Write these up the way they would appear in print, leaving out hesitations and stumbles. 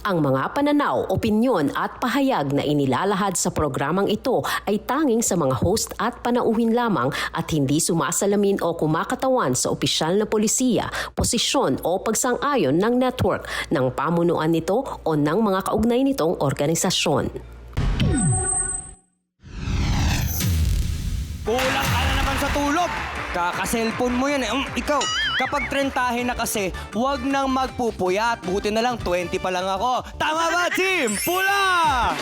Ang mga pananaw, opinyon at pahayag na inilalahad sa programang ito ay tanging sa mga host at panauhin lamang at hindi sumasalamin o kumakatawan sa opisyal na polisiya, posisyon o pagsang-ayon ng network, ng pamunuan nito o ng mga kaugnay nitong organisasyon. Kulang ka na naman sa tulog. Kaka-cellphone mo yan eh. Ikaw, kapag trentahin na kasi, huwag nang magpupuyat. Buti na lang, 20 pa lang ako. Tama ba, team? Pula!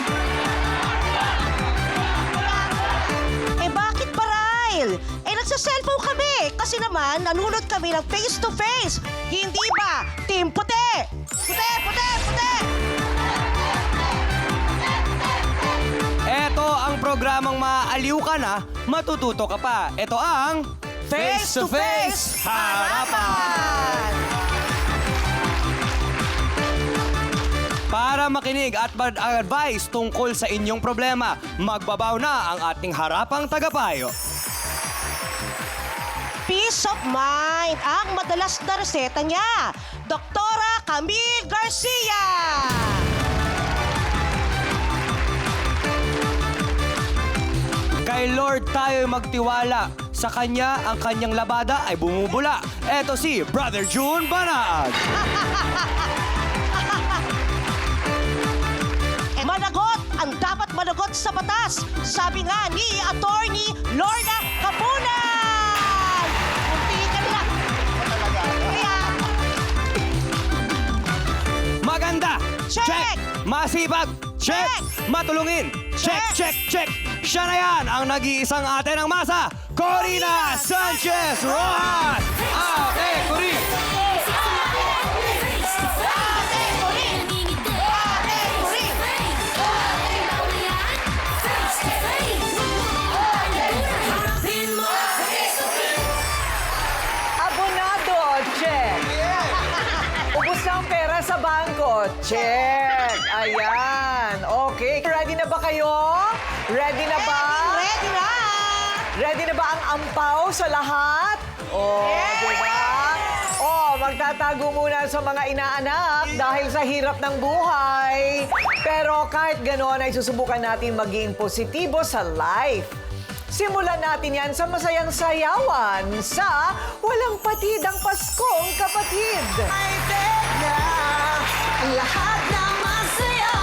Eh bakit ba, Ryle? Eh nagsa-cellphone kami. Kasi naman, nanunod kami ng face-to-face. Hindi ba? Team Puti! Puti! Puti! Puti! Eto ang programang maaaliw ka na, matututo ka pa. Eto ang Face-to-Face Harapan! Para makinig at mag-advise tungkol sa inyong problema, magbabaw na ang ating harapang tagapayo. Peace of mind ang madalas na reseta niya. Doktora Camille Garcia! Kay Lord tayo magtiwala. Sa kanya, ang kanyang labada ay bumubula. Eto si Brother June Banaag. Managot ang dapat managot sa batas. Sabi nga ni Attorney Lorna Capunan. Muntikan na. Kaya, Maganda! Check! Masipag! Check! Check! Matulungin! Check, check, check! Siya na yan ang nag-iisang ate ng masa, Corina Sanchez Rojas! Ate Corin! Abonado, check. Ubus na ang pera sa bangko, check. Ayan, okay. Ready na ba kayo? Ready na ba? ready na! Ready na ba ang ampaw sa lahat? Oh, diba? Oh, magtatago muna sa mga inaanak dahil sa hirap ng buhay. Pero kahit gano'n ay susubukan natin maging positibo sa life. Simulan natin yan sa masayang sayawan sa Walang Patidang Paskong Kapatid. Ay, na lahat na masaya.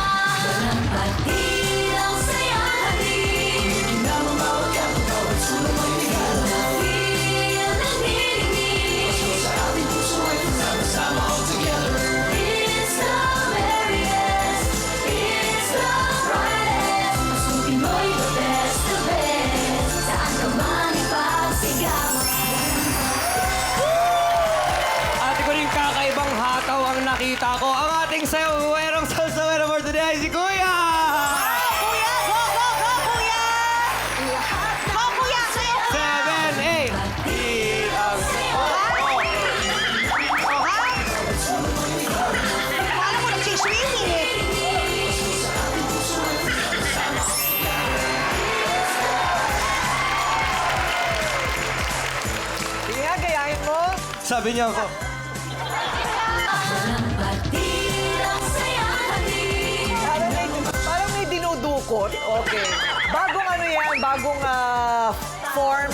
Walang patid ang saya natin. Namamaw ka mo bawat sulong ay bigyan na feel ng hinihingi. Sa ating puso ay sama all together. It's the merriest, it's the brightest. Mas Pinoy, the best, the best. Saan ka man ipagsigaw. Ate Corin, kakaibang hataw ang nakita ko. Ang ating sayawerong salsawero for today ay si Kuya! Kuya! Go, go, go, kuya! Go, kuya! Sayo! 7, 8. Di ang... Paano mo nagsiswimming eh? Sige nga, gayahin mo. Sabi niya ako. Parang may dinudukot. Okay. Bagong ano yan, bagong form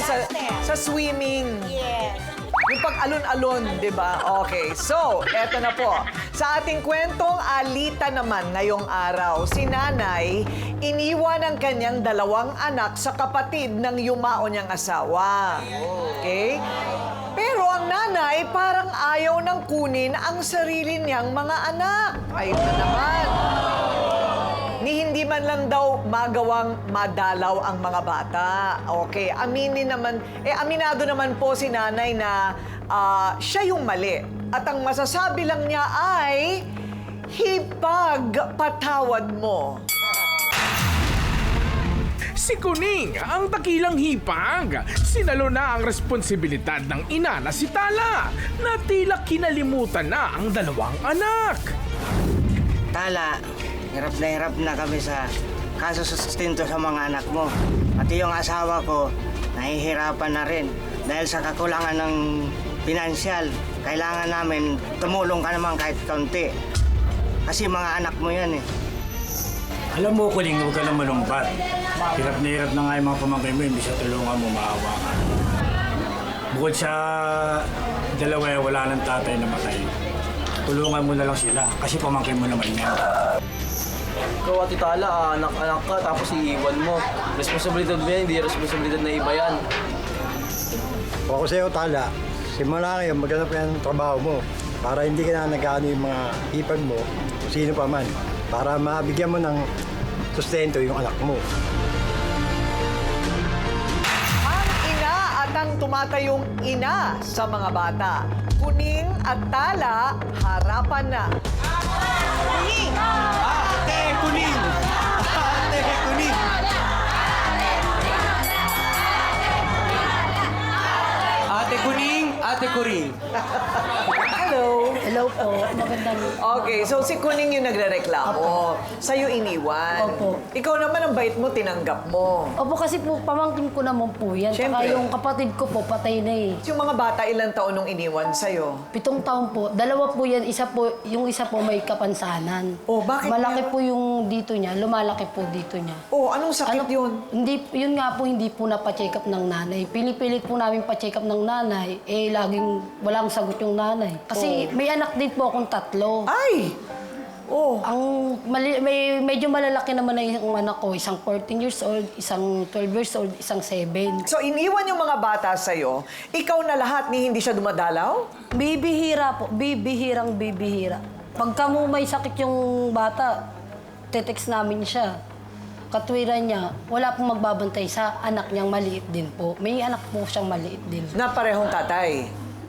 sa swimming. Yes. Yung pag-alon-alon, di ba? Okay. So, eto na po. Sa ating kwentong alita naman ngayong araw, si nanay iniwan ang kanyang 2 anak sa kapatid ng yumao niyang asawa. Okay? Pero ang nanay parang ayaw nang kunin ang sarili niyang mga anak. Ayun na naman. Ni hindi man lang daw magawang madalaw ang mga bata. Okay, aminado naman po si nanay na siya yung mali. At ang masasabi lang niya ay, hipagpatawad mo. Si Kuning, ang dakilang hipag. Sinalo na ang responsibilidad ng ina na si Tala na tila kinalimutan na ang 2 anak. Tala, hirap na kami sa kasusustento sa mga anak mo. Pati yung asawa ko, nahihirapan na rin. Dahil sa kakulangan ng pinansyal, kailangan namin tumulong ka naman kahit kaunti. Kasi mga anak mo yan eh. Alam mo, Kuling, huwag ka lang malungkat. Hirap na hirap na nga yung mga pamangkin mo, hindi sa tulungan mo, maawa ka. Bukod sa dalawa, wala ng tatay na matay. Tulungan mo na lang sila, kasi pamangkin mo naman yan. Ikaw, Ate Tala, anak-anak ka, tapos iiwan mo. Responsibilidad mo yan, hindi responsibilidad na iba yan. Kung ako sa'yo, Tala, simula ngayon, maghanap ka ng trabaho mo para hindi ka na nag-ano yung mga ipag mo, kung sino pa man, para mabigyan mo ng sustento yung anak mo. Ang ina at ang tumatayong ina sa mga bata. Kuning at Tala, harapan na. Ate Kuning! Ate Kuning! Ate Kuning! Ate Kuning! Hello. Hello po, magandang... Okay, so si Kuning yung nagrereklamo. Sa'yo iniwan. Opo. Ikaw naman ang bait mo, tinanggap mo. Opo, kasi po, pamangkin ko naman po yan. Tsaka Siyempre. yung kapatid ko po, patay na eh. Yung mga bata, ilang taon nung iniwan sa'yo? 7 taon po. 2 po yan, yung isa po may kapansanan. Oh, bakit Malaki meron? po yung dito niya, lumalaki po dito niya. Oh, anong sakit yun? Hindi, yun nga po, hindi po napacheck up ng nanay. Pinipilit po namin pa-check up ng nanay, eh laging walang sagot yung nanay. Kasi may anak din po akong 3. Ay! Oh, Medyo malalaki naman na yung anak ko. Isang 14 years old, isang 12 years old, isang 7. so iniwan yung mga bata sa'yo, ikaw na lahat ni hindi siya dumadalaw? Bibihira po. Bibihira. Pagka mo may sakit yung bata, tetext namin siya. Katwiran niya, wala pong magbabantay sa anak niyang maliit din po. May anak po siyang maliit din. Na parehong tatay.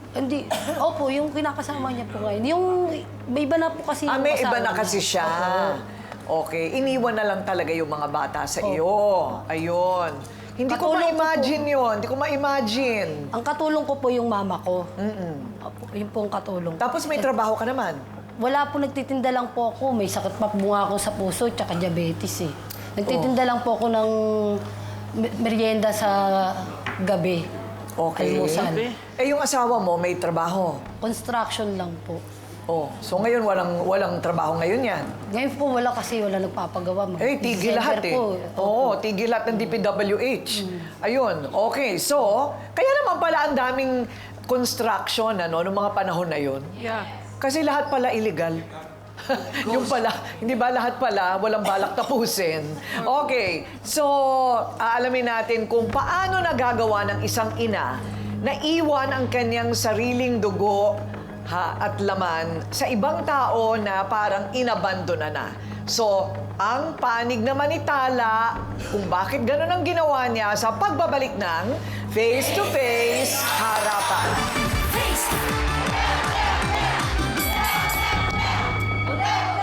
Hindi, opo, yung kinakasama niya po ngayon. Yung may iba na po kasi yung May asawa iba na niya. kasi siya. Opo. Okay, iniwan na lang talaga yung mga bata sa iyo. Ayun. Hindi ko Katulong ko ma-imagine yun. Hindi ko ma-imagine. Ang katulong ko po yung mama ko. Opo, yun po ang katulong. Tapos may trabaho ka naman. Wala po, nagtitinda lang po ako. May sakit pa po nga ako sa puso, tsaka diabetes eh. Nagtitinda lang po ako ng merienda sa gabi. Okay. Almusal. Yung asawa mo may trabaho. Construction lang po. Oh, so ngayon walang trabaho ngayon yan. Ngayon po wala kasi wala nagpapagawa. Tigil lahat eh. Po. Oo, tigil lahat ng DPWH. Ayun, okay. So, kaya naman pala ang daming construction, noong mga panahon na yun. Yeah. Kasi lahat pala illegal. Yung pala, hindi ba lahat pala walang balak tapusin? Okay, so aalamin natin kung paano nagagawa ng isang ina na iwan ang kanyang sariling dugo at laman sa ibang tao na parang inabandona na. So, ang panig naman ni Tala kung bakit ganun ang ginawa niya sa pagbabalik ng Face to Face Harapan.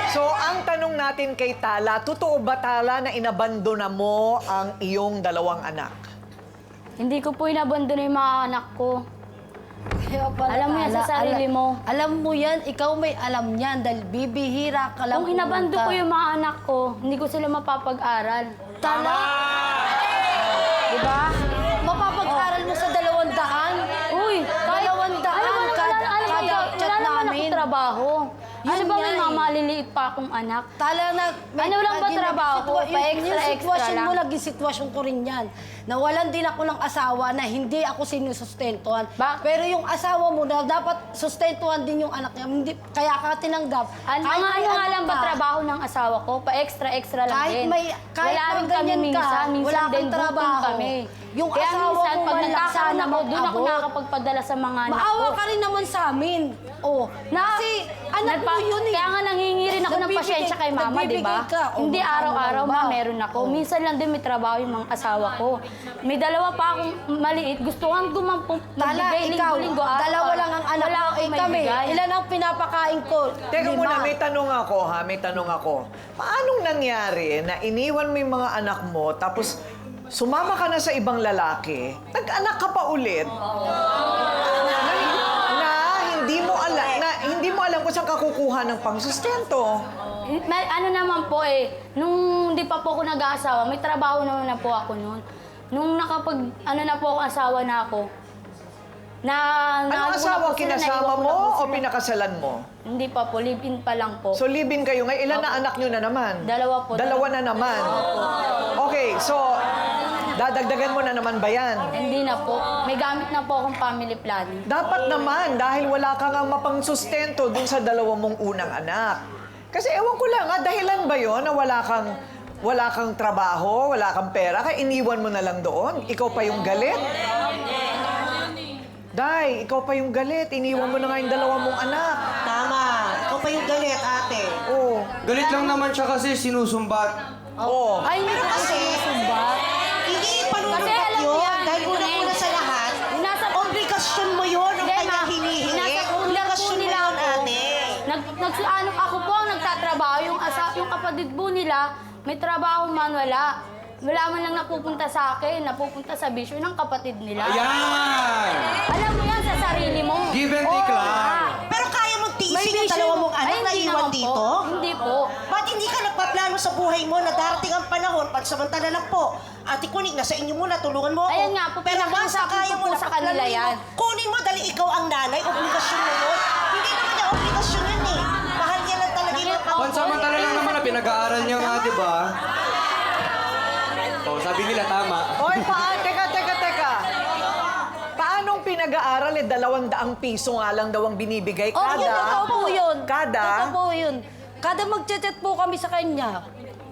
So, ang tanong natin kay Tala, totoo ba Tala na inabandona mo ang iyong 2 anak? Hindi ko po inabandono yung mga anak ko. Kaya pala, Alam mo yan sa sarili mo. Alam mo yan, ikaw may alam yan dahil bibihira ka lang. Kung inabando pumunta. ko yung mga anak ko, hindi ko sila mapapag-aral. Tala! Diba? Mapapag-aral mo sa 200? Uy! 200 kada chat wala naman namin. ako trabaho. Yun Ano ba nga may eh. mga maliliit pa akong anak? Tala na... Ano lang ba naging trabaho ko? yung Pa-extra-extra sitwasyon mo, lang. naging sitwasyon ko rin yan. Nawalan din ako ng asawa na hindi ako sinusustentuhan. Pero yung asawa mo na dapat sustentuhan din yung anak niya. Hindi, kaya ka tinanggap. Ano Kahit nga may lang anak ka, trabaho ng asawa ko? Pa-extra-extra lang Kahit din. kahit wala rin may kami ganyan ka, minsan wala din kang gutom trabaho. kami. Yung Kaya asawa minsan, mo pag man lang nagkakaroon sana ako, doon ako mag-abot. nakakapagpadala sa mga anak ko. Maawa ka rin naman sa amin. Oh, kasi anak mo yun eh. Kaya nga nanghingi rin ako ng Nagbibigay- pasyensya kay mama, di ba? nagbibigay ka. O, Hindi magkano araw-araw lang ba? ma, meron ako. O. Minsan lang din may trabaho yung mga asawa ko. May 2 pa akong maliit. Gusto kang gumampong Tala, magbigay ikaw, linggo-linggo. 2 lang ang anak Wala mo. akong Kami, maibigay. ilan ang pinapakain ko? Teka 5. muna, may tanong ako ha, may tanong ako. Paanong nangyari na iniwan mo yung mga anak mo, tapos sumama ka na sa ibang lalaki, nag-anak ka pa ulit, na hindi mo alam kung saan ka kukuha ng pangsustento. Ano naman po nung di pa po ako nag-aasawa, may trabaho naman na po ako noon. Nung nakapag, na po ako, asawa na ako, Anong asawa, kinasama mo o pinakasalan mo? Hindi pa po, live-in pa lang po. So, live-in kayo. Ngayon, ilan na anak nyo na naman? Dalawa po. Dalawa na naman. Okay, so, dadagdagan mo na naman ba yan? Hindi na po. May gamit na po akong family planning. Dapat naman, dahil wala ka nga mapangsustento dun sa dalawa mong unang anak. Kasi ewan ko lang, dahilan ba yon na wala kang trabaho, wala kang pera, kaya iniwan mo na lang doon? Ikaw pa yung galit? Day, ikaw pa yung galit. Iniwan mo na nga yung dalawa mong anak. Tama. Ikaw pa yung galit, ate. Oo. Galit lang naman siya kasi sinusumbat. Oo. Ay, hindi ko kasi sumbat. Hindi Kasi panunumbat alam mo yun. yan, Dahil Kuning. una-una sa lahat, Nasa- obligasyon mo yun ang Hindi, kanyang ma. hinihingi. Nasa ulan po Obligasyon mo nila yun, ako. ate. Ako po ang nagtatrabaho. Yung kapatid po nila, may trabaho man wala. Wala man lang napupunta sa akin, napupunta sa bisyo ng kapatid nila. Ayan! Alam mo yan sa sarili mo. Give and take Oo, lang. nga. Pero kaya mong May tiisin yung bisyo. dalawa mong anak Ay, na hindi iwan naman dito? Po. Hindi po. Ba't hindi ka nagpaplano sa buhay mo na darating ang panahon, pansamantala lang po? Ate Kunig, nasa inyo muna, tulungan mo ako. Ayan nga po, Pero once na pinakausapin kaya ko mo po na sa kanila paplanuhin mo, yan. kunin mo dahil ikaw ang nanay, obligasyon mo yun. Hindi naman niya obligasyon yun eh. Mahal niya lang talaga yung Pansamantala lang naman na pinag-aaral niya nga, di ba? Oh, sabi nila tama. Oy, teka. Paanong pinag-aaral 200 piso nga lang daw ang binibigay Oh, kada? yun, totoo po yun. Kada? Totoo po yun. Kada mag-chat po kami sa kanya.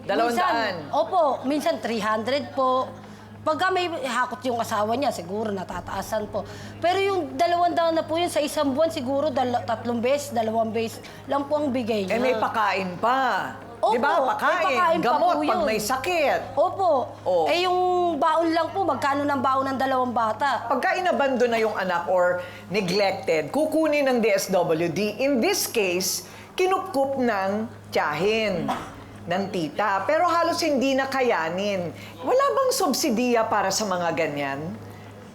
200? Opo, minsan 300 po. Pagka may hakot yung asawa niya, siguro natataasan po. Pero yung 200 na po yun, sa isang buwan siguro 3 beses, 2 beses lang po ang bigay niya. Eh, may pakain pa. Opo, Di ba? may Pakain, pakain pa gamot po pag yun. may sakit. Opo. Oh. Eh yung baon lang po, magkano ng baon ng 2 bata? Pagka inabando na yung anak or neglected, kukunin ng DSWD. In this case, kinupkup ng tiyahin ng tita. Pero halos hindi na kayanin. Wala bang subsidiya para sa mga ganyan?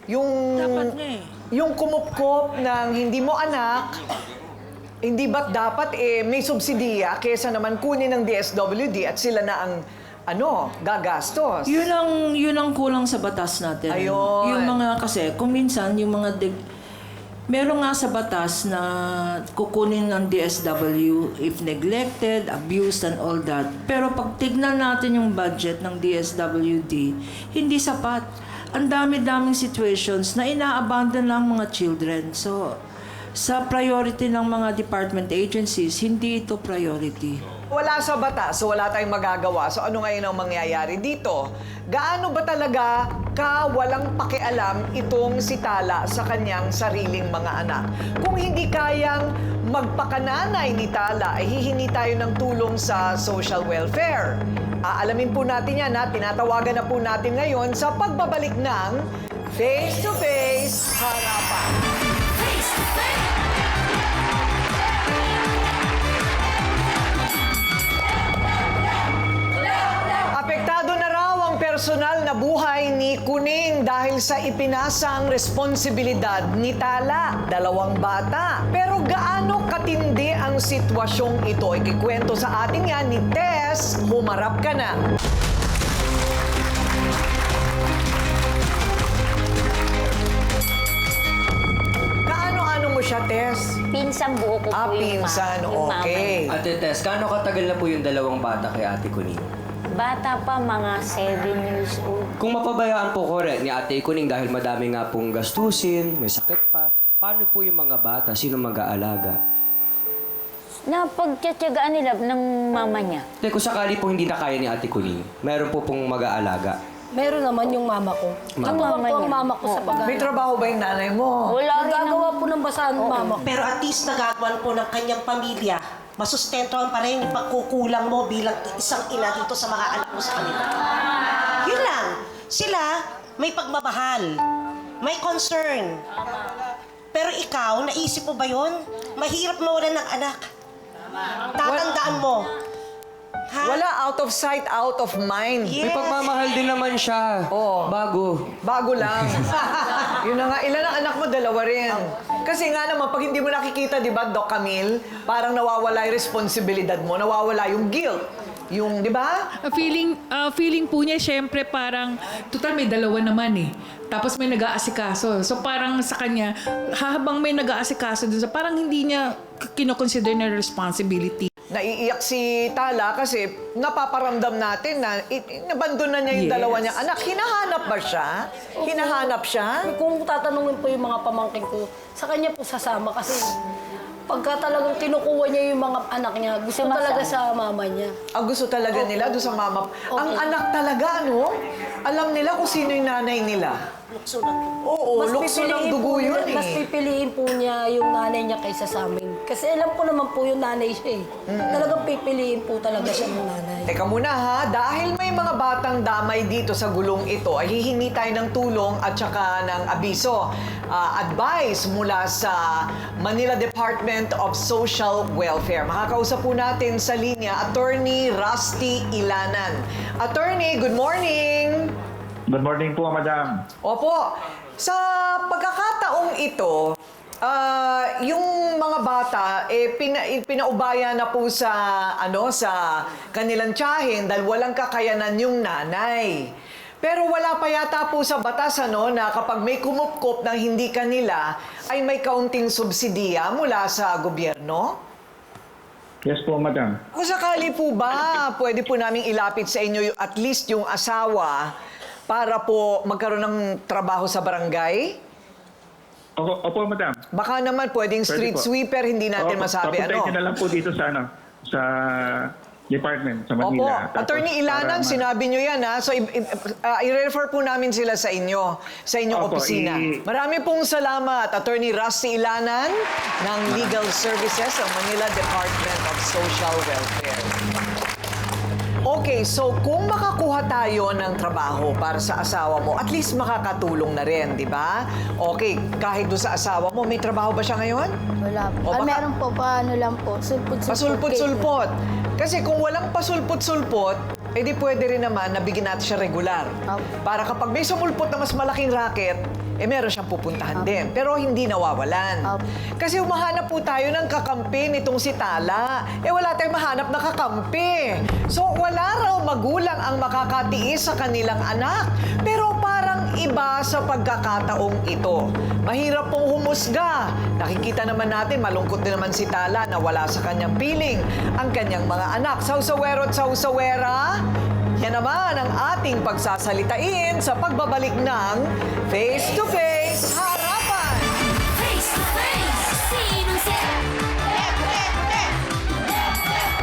Yung kumupkup ng hindi mo anak, hindi ba't dapat may subsidiya kesa naman kunin ng DSWD at sila na ang gagastos? Yun ang kulang sa batas natin. Ayun. Yung mga kasi, kung minsan, yung mga meron nga sa batas na kukunin ng DSW if neglected, abused, and all that. Pero pag tignan natin yung budget ng DSWD, hindi sapat. Ang dami-daming situations na ina-abandon lang mga children. So, sa priority ng mga department agencies, hindi ito priority. Wala sa batas, so wala tayong magagawa. So ano ngayon ang mangyayari dito? Gaano ba talaga walang pakialam itong si Tala sa kanyang sariling mga anak? Kung hindi kayang magpakananay ni Tala, ay hihingi tayo ng tulong sa social welfare. Aalamin po natin yan, tinatawagan na po natin ngayon sa pagbabalik ng Face to Face Harapan. Apektado na raw ang personal na buhay ni Kuning dahil sa ipinasang responsibilidad ni Tala, 2 bata. Pero gaano katindi ang sitwasyong ito? Ikikwento sa atin yan ni Tess, humarap ka na. Kaano-ano mo siya, Tess? Pinsan buo ko po yung Pinsan, yung mama. okay. Ate Tess, gaano katagal na po yung 2 bata kay Ate Kuning? Bata pa, mga 7 years old. Kung mapabayaan po ko rin ni Ate Kuning dahil madami nga pong gastusin, may sakit pa, paano po yung mga bata? Sino mag-aalaga? Napagtsatsagaan nila ng mama niya. Kung sakali po hindi na kaya ni Ate Kuning, meron po pong mag-aalaga. Meron naman yung mama ko. Mama. Tutuwang po ang niya. mama ko sa pag May trabaho ba yung nanay mo? Wala rin Nagagawa po ng basahan ng mama ko. Pero at least nagagawan po ng kanyang pamilya, masustentuhan pa rin yung pagkukulang mo bilang isang ina dito sa mga anak mo sa kanila. Yun lang. Sila, may pagmamahal, may concern. Pero ikaw, naisip mo ba yun? Mahirap mawalan ng anak. Tatandaan mo. Ha? Wala, out of sight, out of mind. May pagmamahal din naman siya. Oo. Bago lang. Yun na nga, ilan ang anak mo? 2 rin. Kasi nga naman, pag hindi mo nakikita, di ba, Doc Camille, parang nawawala yung responsibilidad mo, nawawala yung guilt. Yung, di ba? Feeling po niya, syempre parang, total may dalawa naman eh. Tapos may nag-aasikaso. So parang sa kanya, habang may nag-aasikaso dun sa, parang hindi niya kinoconsider na responsibility. Naiiyak si Tala kasi napaparamdam natin na nabandon na niya yung dalawa niyang anak. Hinahanap ba siya? Hinahanap siya? Kung tatanungin po yung mga pamangkin ko, sa kanya po sasama kasi pagka talagang kinukuha niya yung mga anak niya, gusto talaga sa mama niya. Gusto talaga nila doon sa mama. Ang anak talaga, ano? Alam nila kung sino yung nanay nila. Lukso ng dugo. Oo, lukso ng dugo yun Mas pipiliin po niya yung nanay niya kaysa sa amin. Kasi alam ko naman po yung nanay siya eh. Talagang pipiliin po talaga siya ng nanay. Teka muna ha, dahil may mga batang damay dito sa gulong ito, ay hihingi tayo ng tulong at saka ng abiso. Advice mula sa Manila Department of Social Welfare. Makakausap po natin sa linya, Attorney Rusty Ilanan. Attorney, good morning! Good morning po, Madam. Opo, sa pagkakataong ito, yung mga bata, pinaubaya na po sa, sa kanilang tiyahin dahil walang kakayanan yung nanay. Pero wala pa yata po sa batas, na kapag may kumupkop ng hindi kanila, ay may kaunting subsidiya mula sa gobyerno? Yes po, Madam. Kung sakali po ba, pwede po naming ilapit sa inyo at least yung asawa para po magkaroon ng trabaho sa barangay? Opo, Madam. Baka naman pwedeng street sweeper, hindi natin masabi Papuntahin niyo na lang po dito sa, sa department, sa Manila. Opo. Attorney Ilanan, sinabi niyo yan, ha? So, i-refer po namin sila sa inyo, sa inyong opisina. Marami pong salamat, Attorney Rusty Ilanan ng Legal Services ng Manila Department of Social Welfare. Okay, so kung makakuha tayo ng trabaho para sa asawa mo, at least makakatulong na rin, di ba? Okay, kahit doon sa asawa mo, may trabaho ba siya ngayon? Wala po. Meron po, paano lang po. Sulpot-sulpot. Pasulpot-sulpot. Kasi kung walang pasulpot-sulpot, edi pwede rin naman na bigyan natin siya regular. Para kapag may sumulpot na mas malaking racket, meron siyang pupuntahan din. Pero hindi nawawalan. Kasi humahanap po tayo ng kakampi nitong si Tala. Wala tayong mahanap na kakampi. So, wala raw magulang ang makakatiis sa kanilang anak. Pero parang iba sa pagkakataong ito. Mahirap pong humusga. Nakikita naman natin, malungkot din naman si Tala na wala sa kanyang piling ang kanyang mga anak. Sausawero at sausawera, yan naman ang ating pagsasalitain sa pagbabalik ng Face to Face Harapan. Face to face, sinong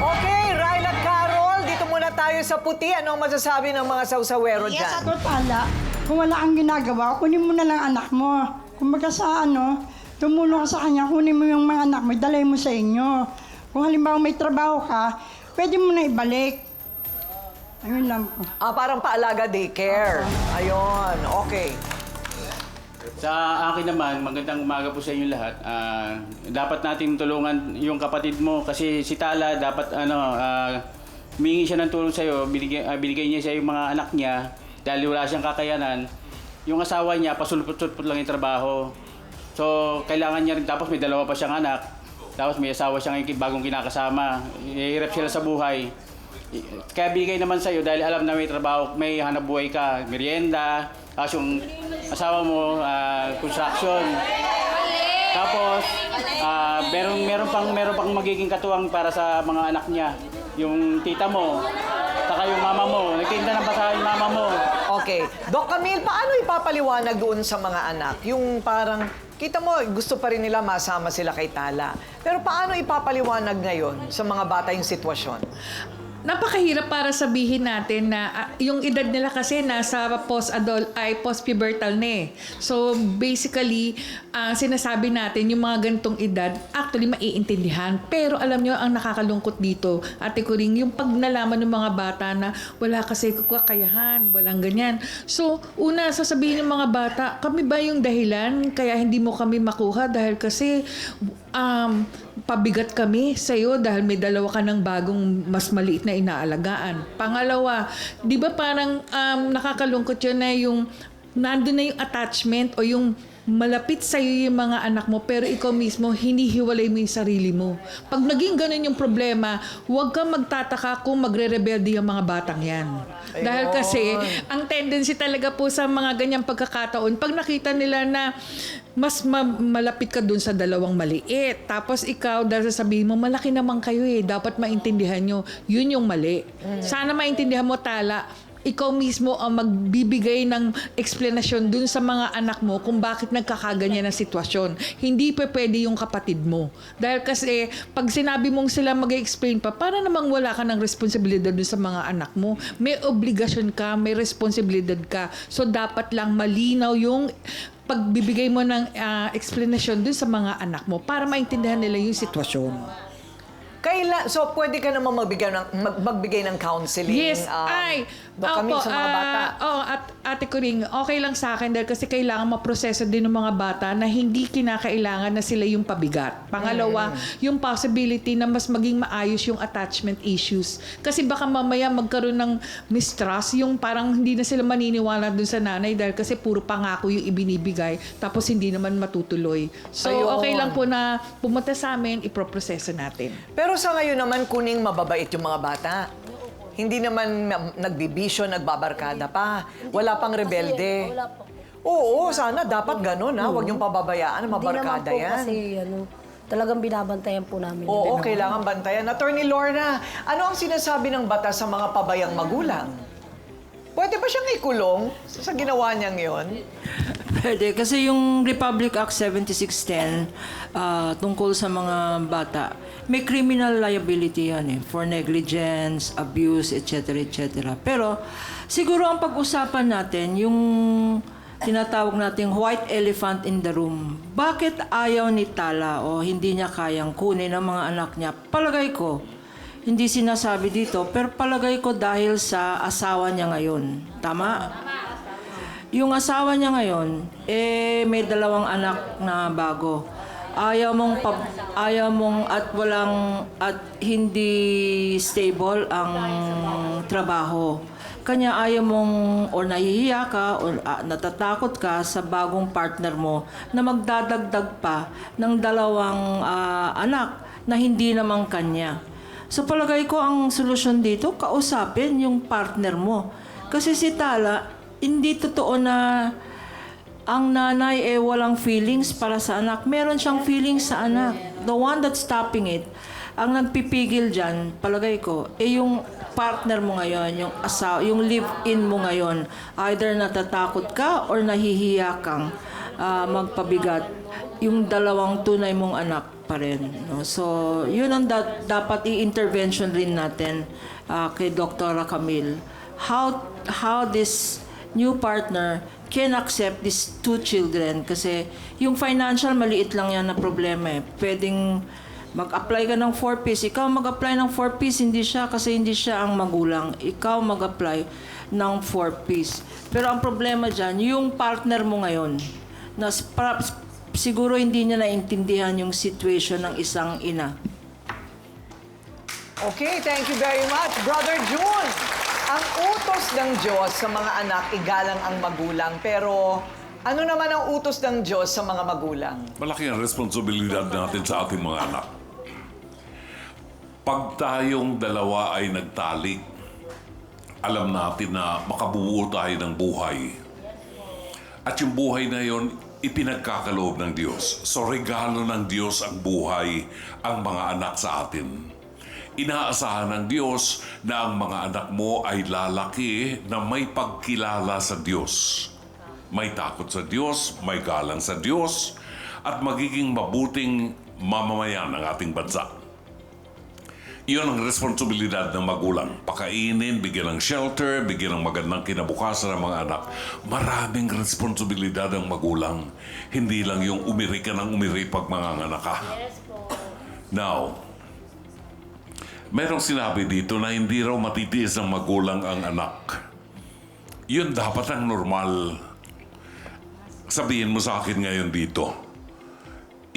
Okay, Ryle at Carol, dito muna tayo sa puti. Ano ang masasabi ng mga sausawero dyan? Yes, Tala. Kung wala kang ginagawa, kunin mo na lang anak mo. Kung baga sa tumulong ka sa kanya, kunin mo yung mga anak mo, dalay mo sa inyo. Kung halimbawa may trabaho ka, pwede mo na ibalik. Ayun lang po. Parang paalaga daycare. Ayun, okay. Sa akin naman, magandang umaga po sa inyo lahat. Dapat natin tulungan yung kapatid mo kasi si Tala dapat humingi siya ng tulong sa iyo, binigay niya sa yung mga anak niya dahil wala siyang kakayanan. Yung asawa niya pasulpot-sulpot lang yung trabaho. So kailangan niya rin, tapos may dalawa pa siyang anak. Tapos may asawa siyang bagong kinakasama. Hirap sila sa buhay. Kaya bigay naman sa'yo dahil alam na may trabaho, may hanap buhay ka, merienda, tapos yung asawa mo, construction. Tapos, meron pang magiging katuwang para sa mga anak niya. Yung tita mo, saka yung mama mo, nagtinda ng basahan yung mama mo. Okay. Doc Camille, paano ipapaliwanag doon sa mga anak? Yung parang, kita mo, gusto pa rin nila masama sila kay Tala. Pero paano ipapaliwanag ngayon sa mga bata yung sitwasyon? Napakahirap para sabihin natin na yung edad nila kasi nasa post-pubertal na eh. So basically, sinasabi natin yung mga ganitong edad, actually maiintindihan. Pero alam nyo, ang nakakalungkot dito, Ate Coring, yung pag nalaman ng mga bata na wala kasi kakayahan, walang ganyan. So una, sasabihin ng mga bata, kami ba yung dahilan kaya hindi mo kami makuha dahil kasi pabigat kami sa'yo dahil may dalawa ka ng bagong mas maliit na inaalagaan. Pangalawa, di ba parang nakakalungkot yun na yung nandun na yung attachment o yung malapit sa'yo yung mga anak mo pero ikaw mismo hinihiwalay mo yung sarili mo. Pag naging ganun yung problema, huwag kang magtataka kung magre-rebelde yung mga batang yan. Dahil kasi, ang tendency talaga po sa mga ganyang pagkakataon, pag nakita nila na mas malapit ka dun sa dalawang maliit. Tapos ikaw, dahil sasabihin mo, malaki naman kayo dapat maintindihan nyo. Yun yung mali. Sana maintindihan mo, Tala, ikaw mismo ang magbibigay ng eksplanasyon dun sa mga anak mo kung bakit nagkakaganyan ang sitwasyon. Hindi pwede yung kapatid mo. Dahil kasi, pag sinabi mong sila mag-explain pa, para namang wala ka ng responsibilidad dun sa mga anak mo. May obligasyon ka, may responsibilidad ka. So, dapat lang malinaw yung pagbibigay mo ng explanation dun sa mga anak mo para maintindihan nila yung sitwasyon. So, pwede ka naman magbigay ng counseling? Yes, kami sa mga bata. At Ate Coring, okay lang sa akin dahil kasi kailangan maproseso din ng mga bata na hindi kinakailangan na sila yung pabigat. Pangalawa, yung possibility na mas maging maayos yung attachment issues. Kasi baka mamaya magkaroon ng mistrust, yung parang hindi na sila maniniwala dun sa nanay dahil kasi puro pangako yung ibinibigay tapos hindi naman matutuloy. So, okay lang po na pumunta sa amin, iproproseso natin. Pero sa ngayon naman, kuning mababait yung mga bata. Hindi naman nagbibisyo, nagbabarkada pa. Wala pang rebelde. Wala po. Oo, sana dapat ganun ha. Huwag yung pababayaan, mabarkada Hindi naman po yan. kasi talagang binabantayan po namin. Oo, kailangan bantayan. Attorney Lorna, ano ang sinasabi ng batas sa mga pabayang magulang? Pwede ba siyang ikulong sa ginawa niyang yon? Pwede. Kasi yung Republic Act 7610 tungkol sa mga bata, may criminal liability yan for negligence, abuse, etc. etc. Pero siguro ang pag-usapan natin, yung tinatawag nating white elephant in the room. Bakit ayaw ni Tala o hindi niya kayang kunin ang mga anak niya? Palagay ko, hindi sinasabi dito, pero palagay ko dahil sa asawa niya ngayon. Tama? Yung asawa niya ngayon, may 2 anak na bago. Ayaw mong at hindi stable ang trabaho. Kanya ayaw mong o nahihiya ka o natatakot ka sa bagong partner mo na magdadagdag pa ng 2 anak na hindi naman kanya. So palagay ko ang solusyon dito, kausapin yung partner mo. Kasi si Tala, hindi totoo na ang nanay walang feelings para sa anak. Meron siyang feelings sa anak. The one that's stopping it, ang nagpipigil dyan, palagay ko, yung partner mo ngayon, yung asawa, yung live-in mo ngayon. Either natatakot ka or nahihiya kang magpabigat yung 2 tunay mong anak pa rin. No? So, yun ang dapat i-intervention rin natin kay Dr. Camille. How this new partner can accept these 2 children kasi yung financial maliit lang yan na problema Pwedeng mag-apply ka ng 4Ps. Ikaw mag-apply ng 4Ps, hindi siya kasi hindi siya ang magulang. Ikaw mag-apply ng 4Ps. Pero ang problema dyan, yung partner mo ngayon, na siguro hindi niya naintindihan yung situation ng isang ina. Okay, thank you very much. Brother June, ang utos ng Diyos sa mga anak, igalang ang magulang. Pero ano naman ang utos ng Diyos sa mga magulang? Malaki ang responsibilidad natin sa ating mga anak. Pag tayong dalawa ay nagtalik, alam natin na makabuo tayo ng buhay. At yung buhay na yon, ipinagkakaloob ng Diyos. So regalo ng Diyos ang buhay, ang mga anak sa atin. Inaasahan ng Diyos na ang mga anak mo ay lalaki na may pagkilala sa Diyos. May takot sa Diyos, may galang sa Diyos, at magiging mabuting mamamayan ng ating bansa. Iyon ang responsibilidad ng magulang. Pakainin, bigyan ng shelter, bigyan ng magandang kinabukasan ng mga anak. Maraming responsibilidad ng magulang. Hindi lang yung umiri ka ng umiri pag manganganak ka. Now, merong sinabi dito na hindi raw matitiis ng magulang ang anak. Yun dapat ang normal. Sabihin mo sa akin ngayon dito,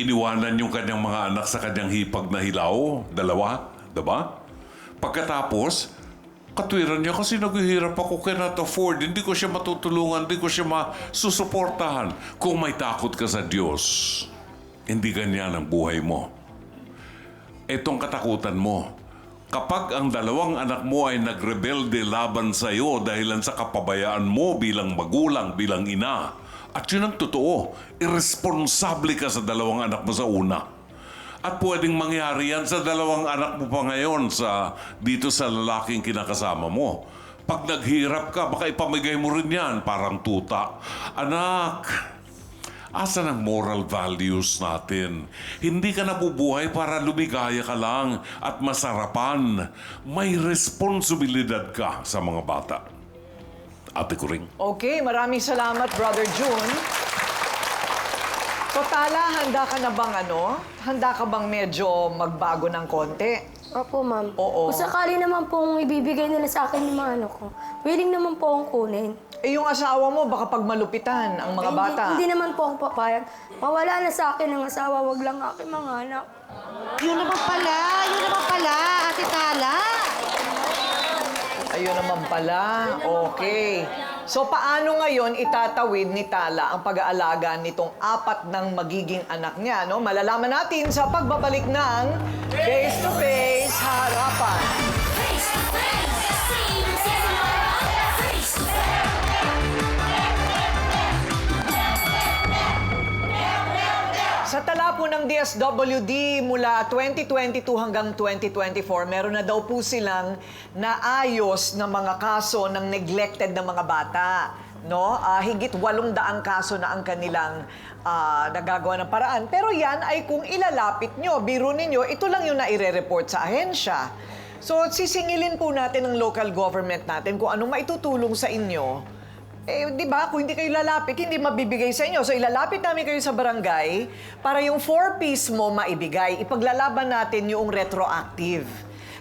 iniwanan yung kanyang mga anak sa kanyang hipag na hilaw, 2, diba? Pagkatapos, Katwiran niya kasi naghihirap ako, cannot afford. Hindi ko siya matutulungan, hindi ko siya masusuportahan. Kung may takot ka sa Diyos, hindi ganyan ang buhay mo. Itong katakutan mo, kapag ang dalawang anak mo ay nagrebelde laban sa iyo dahilan sa kapabayaan mo bilang magulang, bilang ina, at yun ang totoo, irresponsable ka sa dalawang anak mo sa una. At pwedeng mangyari yan sa dalawang anak mo pa ngayon dito sa lalaking kinakasama mo. Pag naghirap ka, baka ipamigay mo rin yan, parang tuta. Anak, asan ang moral values natin? Hindi ka nabubuhay para lumigaya ka lang at masarapan. May responsibilidad ka sa mga bata. Ate Kuring. Okay, maraming salamat, Brother June. So, Tala, handa ka na bang Handa ka bang medyo magbago ng konti? Opo, ma'am. Oo. Kung sakali naman pong ibibigay nila sa akin yung mga ano ko, willing naman po akong kunin. Eh, yung asawa mo, baka pag malupitan ang mga bata. Hindi naman po ako papayag. Mawala na sa akin ang asawa, wag lang aking mga anak. Yun naman pala, Ate Tala. Ayun naman pala. Okay. So, paano ngayon itatawid ni Tala ang pag-aalaga nitong 4 ng magiging anak niya, no? Malalaman natin sa pagbabalik ng Face to Face Harapan. Sa tala po ng DSWD mula 2022 hanggang 2024, meron na daw po silang naayos na mga kaso ng neglected na mga bata. No? Higit 800 kaso na ang kanilang nagagawa ng paraan. Pero yan ay kung ilalapit nyo, biro ninyo, ito lang yung naire-report sa ahensya. So, sisingilin po natin ng local government natin kung anong maitutulong sa inyo. Eh, di ba, kung hindi kayo lalapit, hindi mabibigay sa inyo. So, ilalapit namin kayo sa barangay para yung 4-piece mo maibigay. Ipaglalaban natin yung retroactive.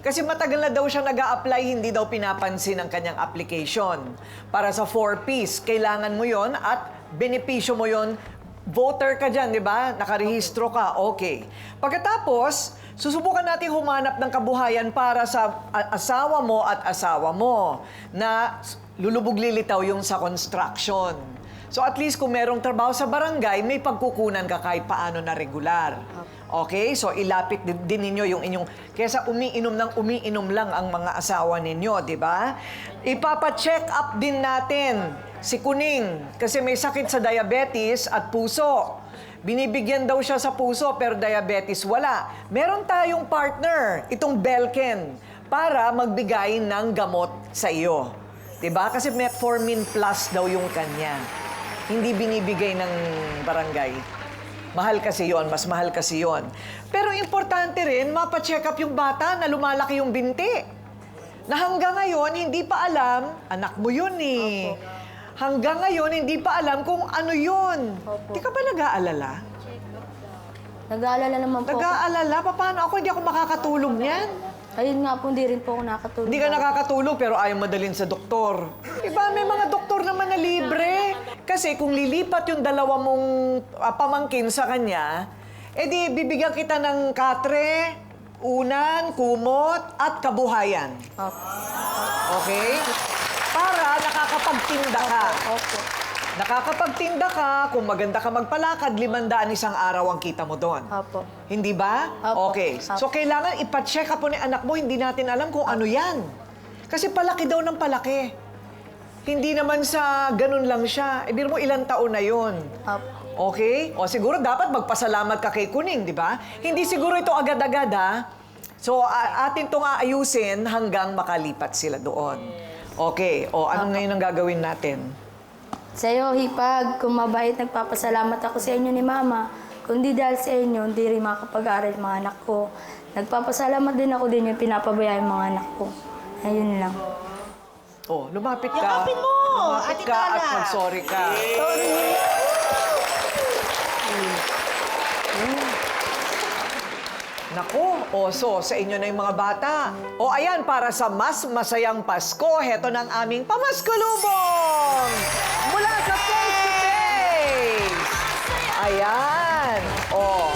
Kasi matagal na daw siya nag-a-apply, hindi daw pinapansin ang kanyang application. Para sa 4-piece, kailangan mo yon at benepisyo mo yon. Voter ka dyan, di ba? Nakarehistro ka, okay. Pagkatapos, susubukan natin humanap ng kabuhayan para sa asawa mo at asawa mo na lulubog lilitaw yung sa construction. So at least kung merong trabaho sa barangay, may pagkukunan ka kahit paano na regular. Okay? So ilapit din ninyo yung inyong... Kesa umiinom lang ang mga asawa ninyo, di ba? Ipapa-check up din natin si Kuning kasi may sakit sa diabetes at puso. Binibigyan daw siya sa puso pero diabetes wala. Meron tayong partner, itong Belken, para magbigay ng gamot sa iyo. Diba? Kasi Metformin Plus daw yung kanya. Hindi binibigay ng barangay. Mahal kasi yon, mas mahal kasi yon. Pero importante rin, mapacheck up yung bata na lumalaki yung binti. Na hanggang ngayon, hindi pa alam, anak mo yun eh. Opo. Hanggang ngayon, hindi pa alam kung ano yun. Opo. Di ka ba nag-aalala? Nag-aalala naman po. Nag-aalala? Paano ako? Hindi ako makakatulog niyan. Ayun nga po, hindi rin po ako nakatulog. Hindi ka nakakatulog pero ayaw madalhin sa doktor. Iba, may mga doktor naman na libre. Kasi kung lilipat yung dalawa mong pamangkin sa kanya, edi bibigyan kita ng katre, unan, kumot, at kabuhayan. Okay? Para nakakapagtinda ka. Opo. Nakakapagtinda ka, kung maganda ka magpalakad, 500 isang araw ang kita mo doon. Opo. Hindi ba? Opo. Okay. Opo. So, kailangan ipacheck up po ni anak mo, hindi natin alam kung ano yan. Kasi palaki daw ng palaki. Hindi naman sa ganun lang siya. E, biro mo ilang taon na yun. Opo. Okay? O siguro dapat magpasalamat ka kay Kuning, di ba? Hindi siguro ito agad-agad, ha? So, atin itong aayusin hanggang makalipat sila doon. Okay. O, ano ngayon ang gagawin natin? Sa'yo, Hipag, kung mabait, nagpapasalamat ako sa inyo ni Mama. Kung di dahil sa inyo, hindi rin makapag-aral yung mga anak ko. Nagpapasalamat din ako din yung pinapabayaan yung mga anak ko. Ayun lang. Oh, lumapit ka. Yakapin mo, Lumapit Ate ka Tala. at mag-sorry ka. Sorry. Naku, oso, sa inyo na yung mga bata. O ayan, para sa mas masayang Pasko, heto ng aming pamaskulubong! Mula sa Face to Face! Ayan. O,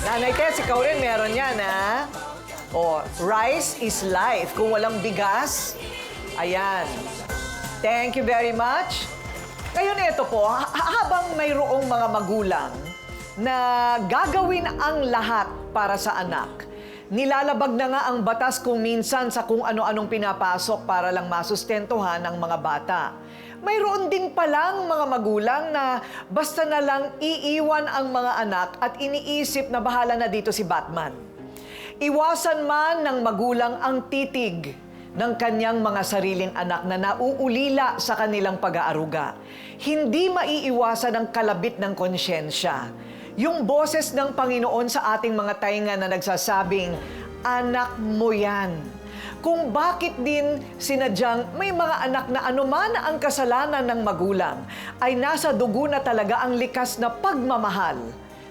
Nanay Tess, ikaw rin meron yan, ha? O, rice is life. Kung walang bigas, Ayan. Thank you very much. Ngayon ito po, habang mayroong mga magulang na gagawin ang lahat para sa anak, nilalabag na nga ang batas kung minsan sa kung ano-anong pinapasok para lang masustentuhan ang mga bata. Mayroon din palang mga magulang na basta na lang iiwan ang mga anak at iniisip na bahala na dito si Batman. Iwasan man ng magulang ang titig ng kanyang mga sariling anak na nauulila sa kanilang pag-aaruga. Hindi maiiwasan ang kalabit ng konsyensya. Yung boses ng Panginoon sa ating mga tainga na nagsasabing, anak mo yan. Kung bakit din sinadyang may mga anak na anuman ang kasalanan ng magulang, ay nasa dugo na talaga ang likas na pagmamahal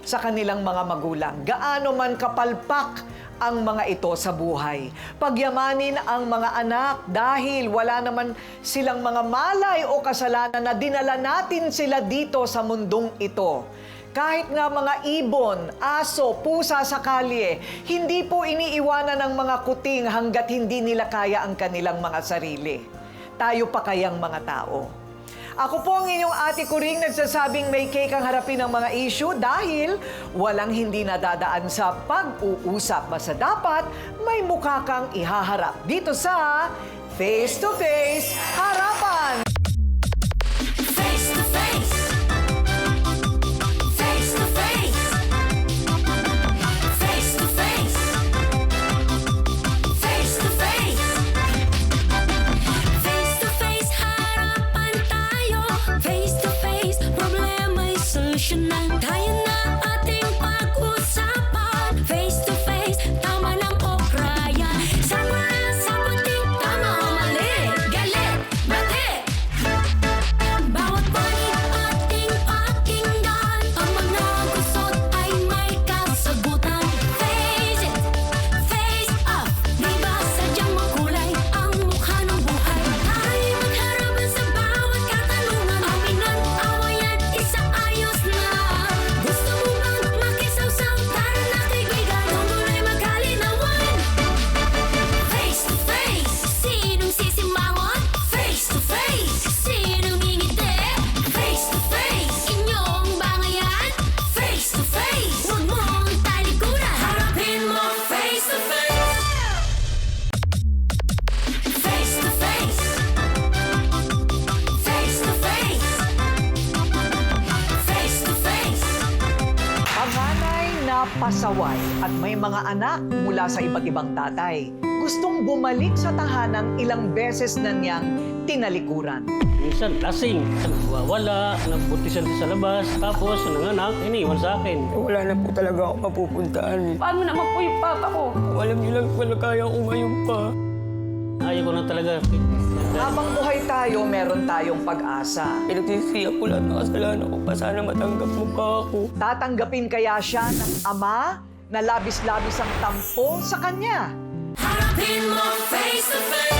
sa kanilang mga magulang. Gaano man kapalpak ang mga ito sa buhay. Pagyamanin ang mga anak dahil wala naman silang mga malay o kasalanan na dinala natin sila dito sa mundong ito. Kahit nga mga ibon, aso, pusa sa kalye, hindi po iniiwanan ng mga kuting hanggat hindi nila kaya ang kanilang mga sarili. Tayo pa kayang mga tao. Ako po ang inyong ate Kuring nagsasabing may cake ang harapin ng mga issue dahil walang hindi nadadaan sa pag-uusap. Basta dapat may mukha kang ihaharap. Dito sa Face to Face Harapan! Face to face. Face to face. Face to face. Face to face. Face to face, harapan tayo. Face to face, problema'y solusyonan. Tayo na ating pag-usapan. Face to face, tama lang o kraya. Sama na sa puting tama o mali. Galit, bati. Bawat panig ating pakinggan. Ang mga gusot ay may kasagutan. Face it, face up. Di ba sadyang makulay ang mukha ng buhay? Tayo magharapan sa bawat katanungan. Aminan, awayan, isaayos na. Gusto mo bang makisawsaw? Tara na kaibigan, tungkulay magkalinawan. Face to face, sinong sisimangot? Face to face, sinong ngingiti? Face to face, inyong bangayan? Face to face, huwag mong talikuran. Harapin mo face to face. Face to face. Face to face. Face to face. Panganay na pasaway at may mga anak mula sa iba't ibang tatay. Gustong bumalik sa tahanang ilang beses na niyang tinalikuran. Minsan lasing, wala, nagbutisan sa labas, tapos nanganak, iniwan sa akin. Wala na po talaga ako mapupuntaan. Paano naman po yung papa ko? Alam niyo lang wala kaya ko ngayon pa. Ayaw ko na talaga. Habang buhay tayo, meron tayong pag-asa. Pinagsisiya ko lahat ng kasalanan ko pa. Sana matanggap mo pa ako. Tatanggapin kaya siya ng ama na labis-labis ang tampo sa kanya? Harapin mo face to face.